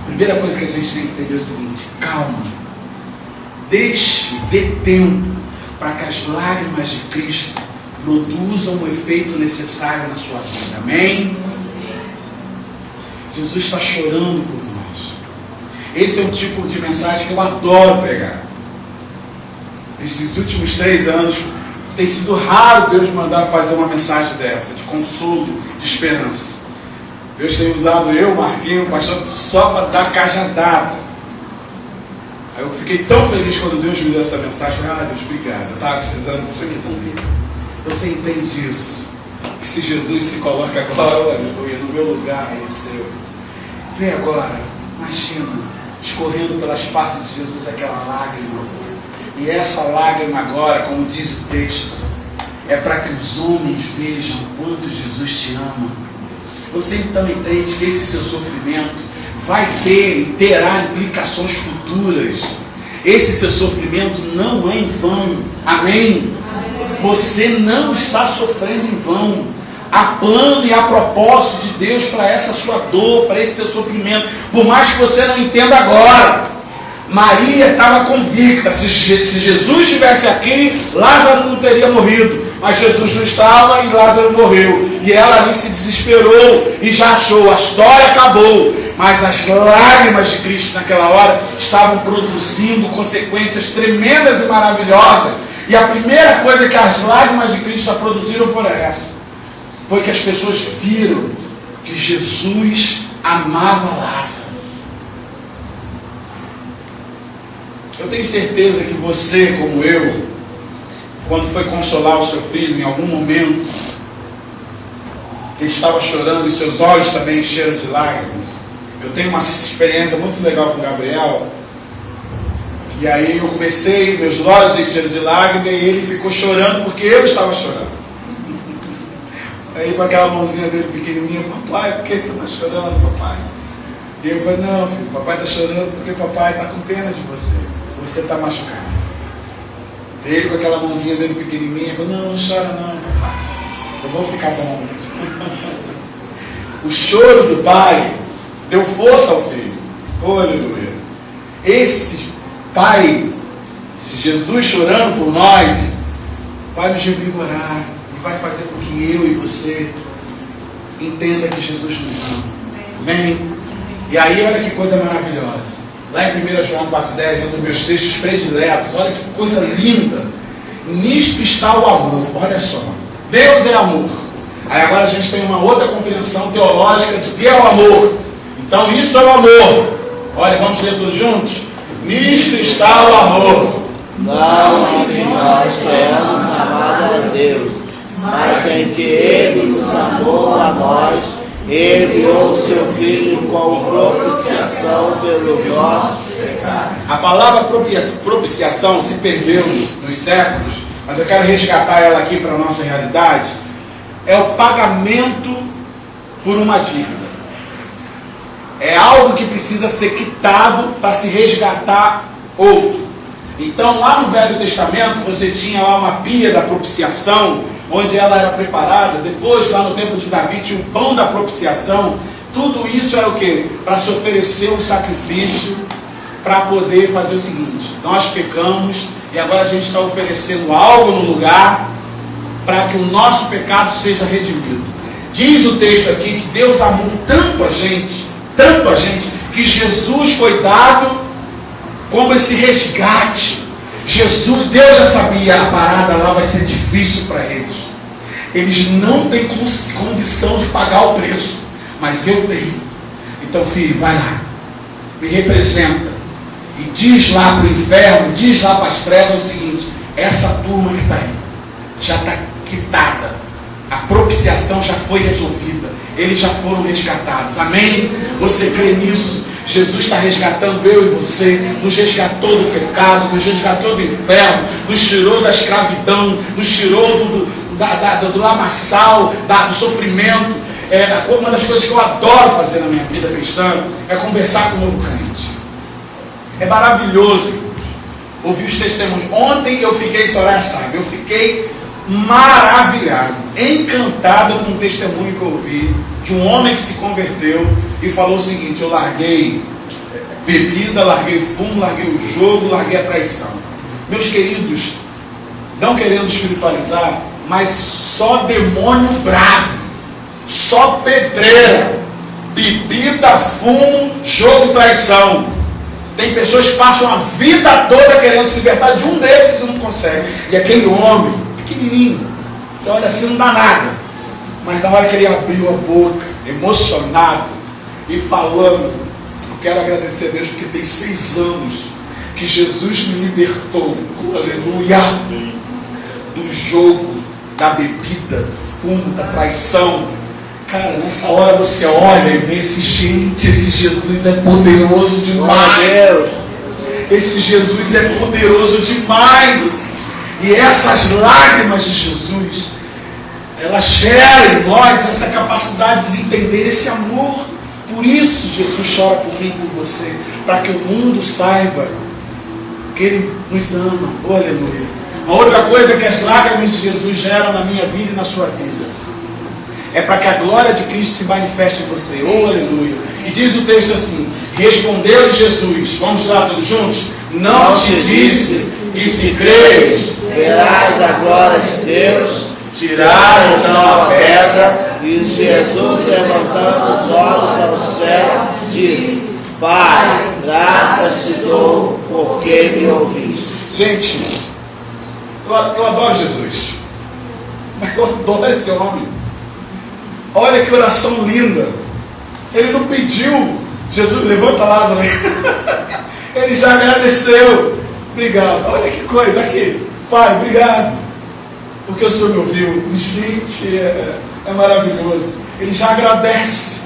Speaker 1: a primeira coisa que a gente tem que entender é o seguinte: calma, dê tempo para que as lágrimas de Cristo produzam o efeito necessário na sua vida. Amém? Jesus está chorando por nós. Esse é um tipo de mensagem que eu adoro pregar. Esses últimos 3 anos tem sido raro Deus mandar fazer uma mensagem dessa, de consolo, de esperança. Deus tem usado eu, Marquinhos, pastor, só para dar cajadada. Aí eu fiquei tão feliz quando Deus me deu essa mensagem. Ah, Deus, obrigado. Eu estava precisando disso aqui também. Você entende isso? Que se Jesus se coloca agora, aleluia, no meu lugar e seu. Vê agora, imagina, escorrendo pelas faces de Jesus aquela lágrima. E essa lágrima agora, como diz o texto, é para que os homens vejam quanto Jesus te ama. Você então entende que esse seu sofrimento vai ter e terá implicações futuras. Esse seu sofrimento não é em vão. Amém? Você não está sofrendo em vão. Há plano e há propósito de Deus para essa sua dor, para esse seu sofrimento. Por mais que você não entenda agora. Maria estava convicta, se Jesus estivesse aqui, Lázaro não teria morrido. Mas Jesus não estava e Lázaro morreu. E ela ali se desesperou e já achou, a história acabou. Mas as lágrimas de Cristo naquela hora estavam produzindo consequências tremendas e maravilhosas. E a primeira coisa que as lágrimas de Cristo produziram foi essa. Foi que as pessoas viram que Jesus amava Lázaro. Eu tenho certeza que você, como eu, quando foi consolar o seu filho, em algum momento, que ele estava chorando e seus olhos também encheram de lágrimas. Eu tenho uma experiência muito legal com o Gabriel, e aí eu comecei, meus olhos encheram de lágrimas, e ele ficou chorando porque eu estava chorando. Aí com aquela mãozinha dele pequenininha: papai, por que você está chorando, papai? E eu falei: não, filho, papai está chorando porque papai está com pena de você. Você está machucado. Ele com aquela mãozinha dele pequenininha falou: não chora não, papai, eu vou ficar bom. O choro do pai deu força ao filho. Oh, aleluia. Esse pai, se Jesus chorando por nós, vai nos revigorar e vai fazer com que eu e você entenda que Jesus nos ama. Amém? E aí olha que coisa maravilhosa. Lá em 1 João 4,10 é um dos meus textos prediletos. Olha que coisa linda. Nisto está o amor. Olha só. Deus é amor. Aí agora a gente tem uma outra compreensão teológica de que é o amor. Então isso é o amor. Olha, vamos ler todos juntos? Nisto está o amor.
Speaker 3: Não em que nós tenhamos amado a Deus, mas em que Ele nos amou a nós, enviou seu Filho como propiciação pelo nosso pecado.
Speaker 1: A palavra propiciação se perdeu nos séculos, mas eu quero resgatar ela aqui para a nossa realidade. É o pagamento por uma dívida. É algo que precisa ser quitado para se resgatar outro. Então lá no Velho Testamento você tinha lá uma pia da propiciação, onde ela era preparada. Depois lá no tempo de Davi tinha o pão da propiciação. Tudo isso era o quê? Para se oferecer um sacrifício, para poder fazer o seguinte: nós pecamos e agora a gente está oferecendo algo no lugar para que o nosso pecado seja redimido. Diz o texto aqui que Deus amou tanto a gente, que Jesus foi dado como esse resgate. Deus já sabia, a parada lá vai ser difícil para eles. Eles não têm condição de pagar o preço, mas eu tenho. Então, filho, vai lá, me representa e diz lá para o inferno, diz lá para as trevas o seguinte: essa turma que está aí já está quitada, a propiciação já foi resolvida, eles já foram resgatados. Amém? Você crê nisso? Jesus está resgatando eu e você, nos resgatou do pecado, nos resgatou do inferno, nos tirou da escravidão, nos tirou do lamaçal, do sofrimento. Uma das coisas que eu adoro fazer na minha vida cristã é conversar com o novo crente. É maravilhoso, irmãos, ouvir os testemunhos. Ontem eu fiquei, Soraya sabe, eu fiquei maravilhado, encantado com o testemunho que eu ouvi de um homem que se converteu e falou o seguinte: eu larguei bebida, larguei fumo, larguei o jogo, larguei a traição. Meus queridos, não querendo espiritualizar, mas só demônio brabo, só pedreira, bebida, fumo, jogo e traição. Tem pessoas que passam a vida toda querendo se libertar de um desses e não conseguem. E aquele homem, pequenininho, você olha assim, não dá nada. Mas na hora que ele abriu a boca, emocionado e falando: eu quero agradecer a Deus porque tem 6 anos que Jesus me libertou, aleluia, do jogo, da bebida, do fumo, da traição. Cara, nessa hora você olha e vê esse Jesus é poderoso demais. Esse Jesus é poderoso demais. E essas lágrimas de Jesus, elas geram em nós essa capacidade de entender esse amor. Por isso Jesus chora por mim e por você, para que o mundo saiba que Ele nos ama. Oh, aleluia. A outra coisa que as lágrimas de Jesus geram na minha vida e na sua vida é para que a glória de Cristo se manifeste em você. Oh, aleluia. E diz o texto assim: respondeu Jesus, vamos lá todos juntos: não te disse que se creres,
Speaker 3: verás a glória de Deus. Tiraram então a pedra, e Jesus, levantando os olhos ao céu, disse: Pai, graças te dou porque me ouviste.
Speaker 1: Gente, eu adoro Jesus, mas eu adoro esse homem. Olha que oração linda. Ele não pediu: Jesus, levanta Lázaro aí. Ele já agradeceu. Obrigado. Olha que coisa aqui. Pai, obrigado, porque o Senhor me ouviu. Gente, é maravilhoso. Ele já agradece.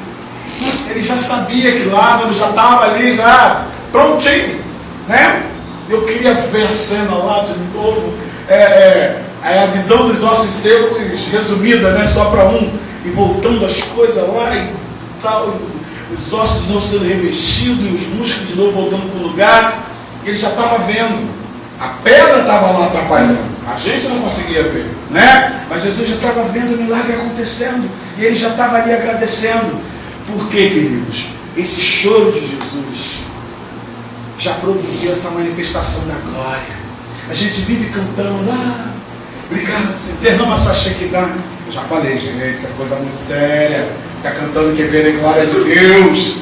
Speaker 1: Ele já sabia que Lázaro já estava ali, já prontinho, né? Eu queria ver a cena lá de novo. A visão dos ossos secos resumida, né? Só para um. E voltando as coisas lá e tal, os ossos de novo sendo revestidos e os músculos de novo voltando para o lugar. Ele já estava vendo. A pedra estava lá atrapalhando, a gente não conseguia ver, né? Mas Jesus já estava vendo o milagre acontecendo e ele já estava ali agradecendo. Por quê, queridos? Esse choro de Jesus já produziu essa manifestação da glória. A gente vive cantando: obrigado, Senhor, derrama a sua Shekinah. Eu já falei, gente, isso é coisa muito séria. Ficar cantando que vem a glória de Deus.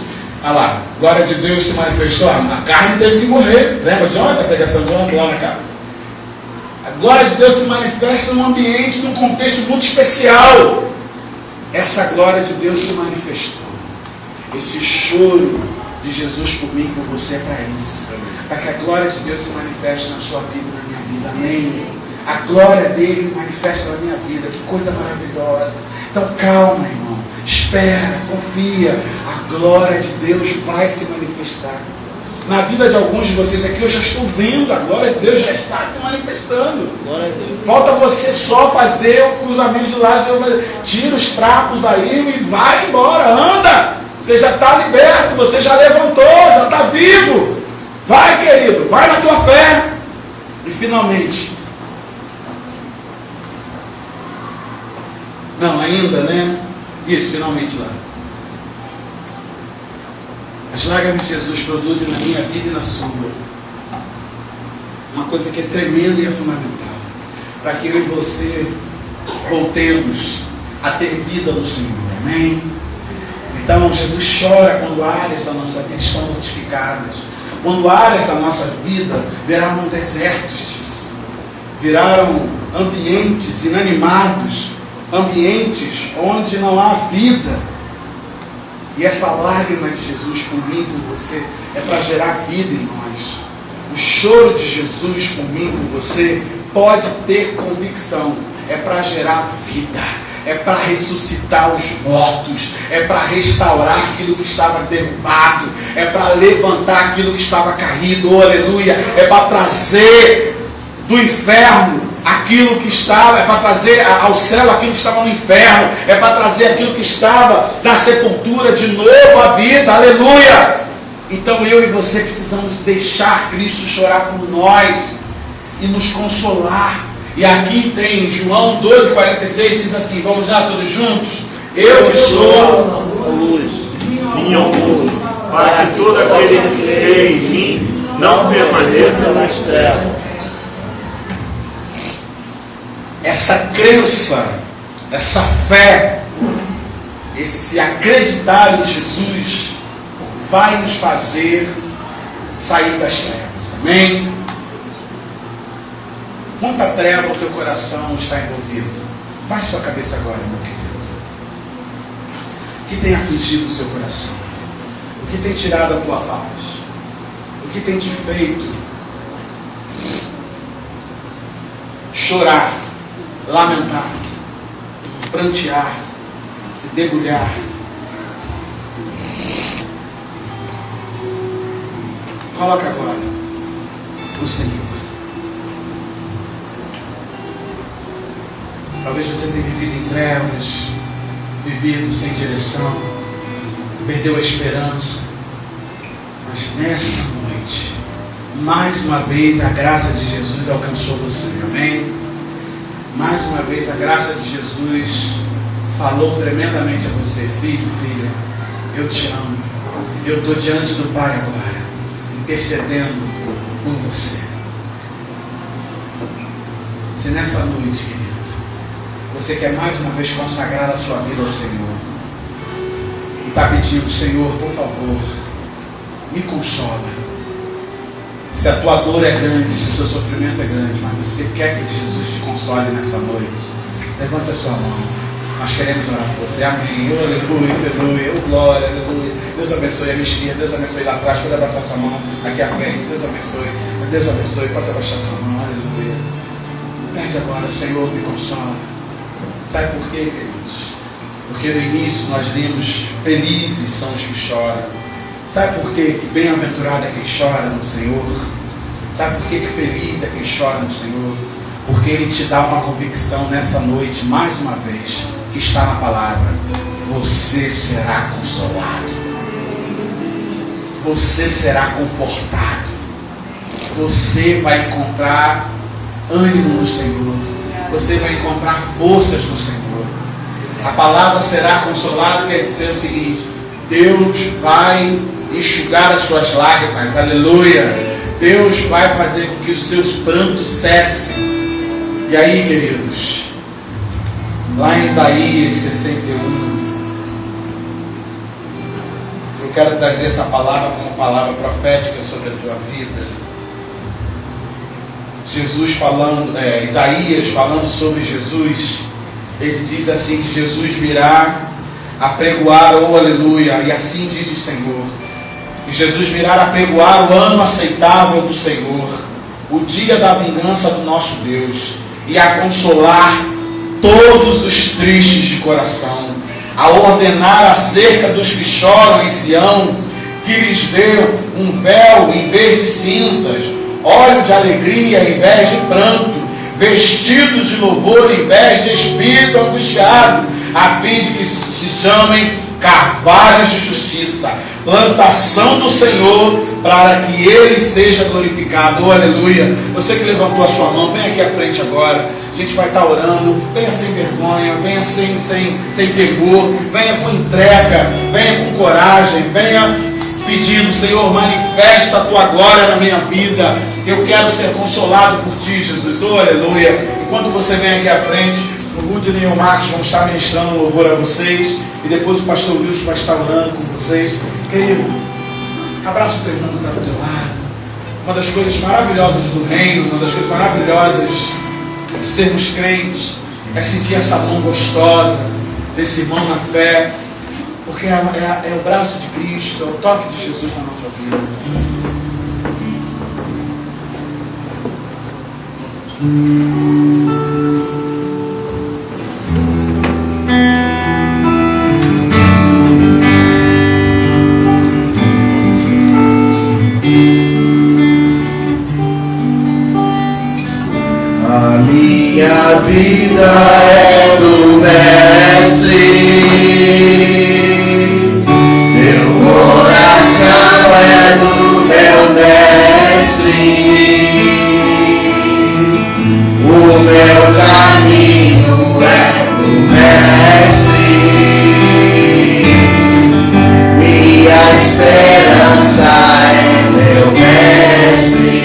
Speaker 1: Olha lá, glória de Deus se manifestou. A carne teve que morrer. Lembra de ontem, a pregação de ontem lá na casa? A glória de Deus se manifesta num ambiente, num contexto muito especial. Essa glória de Deus se manifestou. Esse choro de Jesus por mim e por você é para isso. Para que a glória de Deus se manifeste na sua vida e na minha vida. Amém? A glória dele manifesta na minha vida. Que coisa maravilhosa. Então calma, irmão. Espera, confia. A glória de Deus vai se manifestar. Na vida de alguns de vocês aqui, eu já estou vendo. A glória de Deus já está se manifestando. Falta você só fazer o cruzamento de laços. Tira os trapos aí e vai embora. Anda. Você já está liberto. Você já levantou. Já está vivo. Vai, querido. Vai na tua fé. E finalmente... Não, ainda, né? Isso, finalmente lá. As lágrimas de Jesus produzem na minha vida e na sua uma coisa que é tremenda e é fundamental, para que eu e você voltemos a ter vida no Senhor. Amém? Então Jesus chora quando áreas da nossa vida estão mortificadas, quando áreas da nossa vida viraram desertos, viraram ambientes inanimados, ambientes onde não há vida. E essa lágrima de Jesus por mim e por você é para gerar vida em nós. O choro de Jesus por mim e por você pode ter convicção. É para gerar vida. É para ressuscitar os mortos. É para restaurar aquilo que estava derrubado. É para levantar aquilo que estava caído. Oh, aleluia. É para trazer do inferno aquilo que estava, é para trazer ao céu aquilo que estava no inferno, é para trazer aquilo que estava na sepultura de novo à vida, aleluia. Então eu e você precisamos deixar Cristo chorar por nós e nos consolar. E aqui tem João 12,46, diz assim, vamos lá todos juntos? Eu que sou
Speaker 3: a luz,
Speaker 4: vim ao mundo, para que todo aquele que crê em mim não permaneça nas trevas.
Speaker 1: Essa crença, essa fé, esse acreditar em Jesus vai nos fazer sair das trevas, amém? Quanta treva o teu coração está envolvido? Faz sua cabeça agora, meu querido. O que tem afligido o seu coração? O que tem tirado a tua paz? O que tem te feito chorar, lamentar, prantear, se debulhar? Coloca agora o Senhor. Talvez você tenha vivido em trevas, vivido sem direção, perdeu a esperança. Mas nessa noite, mais uma vez a graça de Jesus alcançou você, amém? Mais uma vez a graça de Jesus falou tremendamente a você, filho, filha, eu te amo, eu estou diante do Pai agora, intercedendo por você. Se nessa noite, querido, você quer mais uma vez consagrar a sua vida ao Senhor e está pedindo, Senhor, por favor, me consola. Se a tua dor é grande, se o seu sofrimento é grande, mas você quer que Jesus te console nessa noite, levante a sua mão. Nós queremos orar por você, amém. Oh, aleluia, aleluia, oh, glória, aleluia. Deus abençoe a minha esquerda, Deus abençoe lá atrás. Pode abaixar sua mão aqui à frente, Deus abençoe, pode abaixar sua mão, aleluia. Pede agora, Senhor, me consola. Sabe por quê, queridos? Porque no início nós lemos, felizes são os que choram. Sabe por quê? Que bem-aventurado é quem chora no Senhor. Sabe por quê? Que feliz é quem chora no Senhor? Porque Ele te dá uma convicção nessa noite, mais uma vez, que está na palavra. Você será consolado. Você será confortado. Você vai encontrar ânimo no Senhor. Você vai encontrar forças no Senhor. A palavra será consolado quer dizer o seguinte: Deus vai enxugar as suas lágrimas, aleluia. Deus vai fazer com que os seus prantos cessem. E aí, queridos, lá em Isaías 61, eu quero trazer essa palavra como palavra profética sobre a tua vida. Isaías falando sobre Jesus, ele diz assim que Jesus virá a pregoar, oh aleluia, e assim diz o Senhor, que Jesus virá a pregoar o ano aceitável do Senhor, o dia da vingança do nosso Deus, e a consolar todos os tristes de coração, a ordenar acerca dos que choram em Sião, que lhes deu um véu em vez de cinzas, óleo de alegria em vez de pranto, vestidos de louvor em vez de espírito angustiado, a fim de que se chamem carvalhos de justiça, plantação do Senhor, para que Ele seja glorificado. Oh, aleluia. Você que levantou a sua mão, vem aqui à frente agora. A gente vai estar orando. Venha sem vergonha, venha sem temor, venha com entrega, venha com coragem, venha pedindo: Senhor, manifesta a tua glória na minha vida. Eu quero ser consolado por ti, Jesus. Oh, aleluia. Enquanto você vem aqui à frente, o Rudney e o Marcos vão estar ministrando louvor a vocês, e depois o pastor Wilson vai estar orando com vocês. Querido, abraça o teu irmão que está do teu lado. Uma das coisas maravilhosas do reino, uma das coisas maravilhosas de sermos crentes, é sentir essa mão gostosa desse irmão na fé, porque é o braço de Cristo, é o toque de Jesus na nossa vida.
Speaker 3: Ali vida é do Mestre, meu coração é do meu Mestre, o meu caminho é do Mestre, minha esperança é meu Mestre,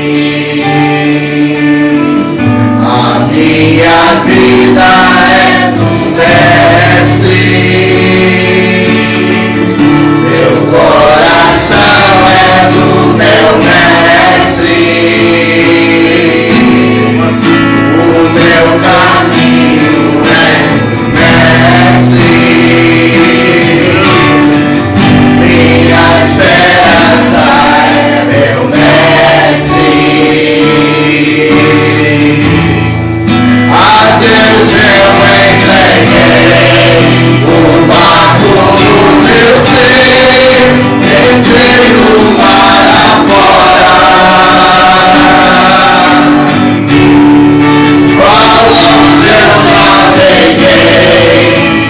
Speaker 3: a minha vida é do Mestre, meu coração é do meu Mestre, o meu caminho é do Mestre, minha esperança é meu Mestre. A Deus eu entreguei o barco do meu ser, entrei no mar afora, balões eu naveguei,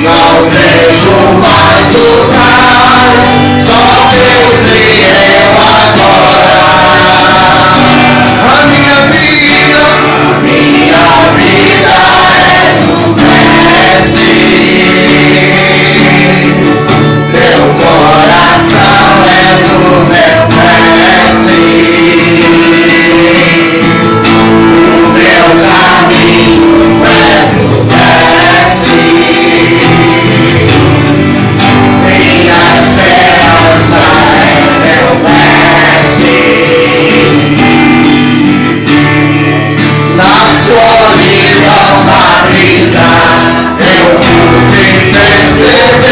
Speaker 3: não vejo mais o cais, só Deus e eu agora. A minha vida é do Mestre, meu coração é do meu Mestre, o meu caminho é do Mestre, minha esperança é meu Mestre. Na solidão da vida eu pude perceber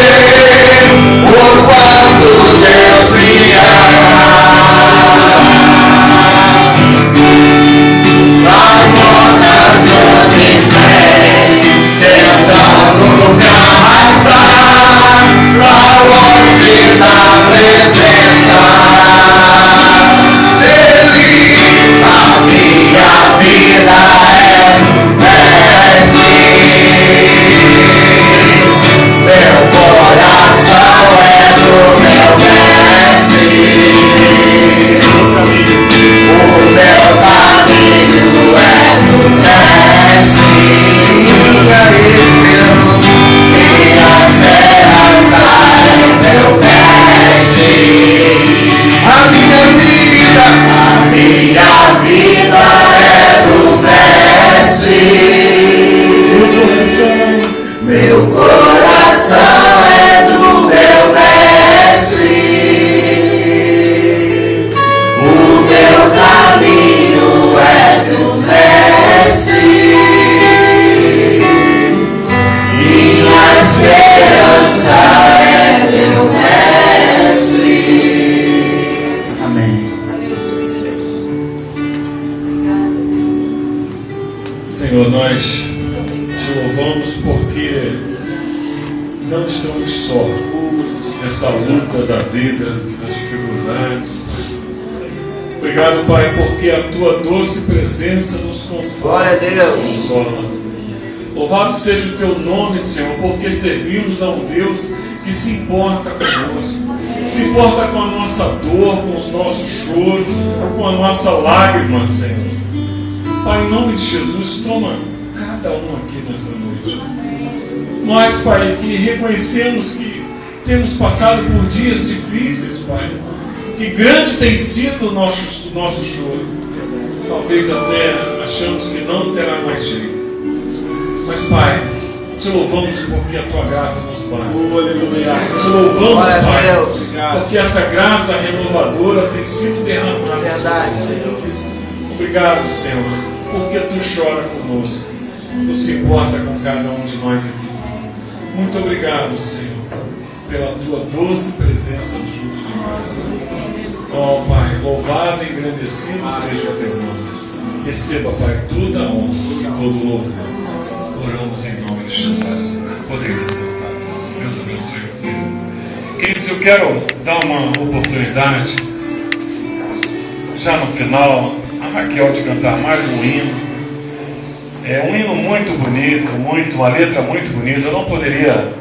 Speaker 3: o quanto Deus me ama. Nas ondas do inferno tentando me arrastar pra longe da presença dele, a minha vida é do Mestre, meu coração é do meu Mestre, o meu caminho é do Mestre, minha esperança é meu Mestre, a minha vida é do Mestre, meu coração é do meu Mestre, o meu caminho é do Mestre, minha esperança é meu Mestre. Amém.
Speaker 4: Senhor, nós te louvamos porque não estamos só nessa luta da vida, nas dificuldades. Obrigado, Pai, porque a tua doce presença nos conforta.
Speaker 3: Glória a Deus.
Speaker 4: Nos consola. Louvado seja o teu nome, Senhor, porque servimos a um Deus que se importa conosco, se importa com a nossa dor, com os nossos choros, com a nossa lágrima, Senhor. Pai, em nome de Jesus, toma cada um aqui nessa noite. Nós, Pai, que reconhecemos que temos passado por dias difíceis, Pai, que grande tem sido o nosso choro. Talvez até achamos que não terá mais jeito. Mas, Pai, te louvamos porque a tua graça nos basta. Te louvamos, Pai, porque essa graça renovadora tem sido derramada.
Speaker 3: Verdade, Senhor.
Speaker 4: Obrigado, Senhor, porque tu chora conosco, tu se importa com cada um de nós aqui. Muito obrigado, Senhor, pela tua doce presença nos juntos de casa. Oh, Pai, louvado e engrandecido seja o teu nome. Receba, Pai, toda a honra e todo o louvor. Oramos em nome de Jesus. Podeis acertar. Deus abençoe você. Queridos, eu quero dar uma oportunidade, já no final, a Raquel de cantar mais um hino É um hino muito bonito, uma letra muito bonita. Eu não poderia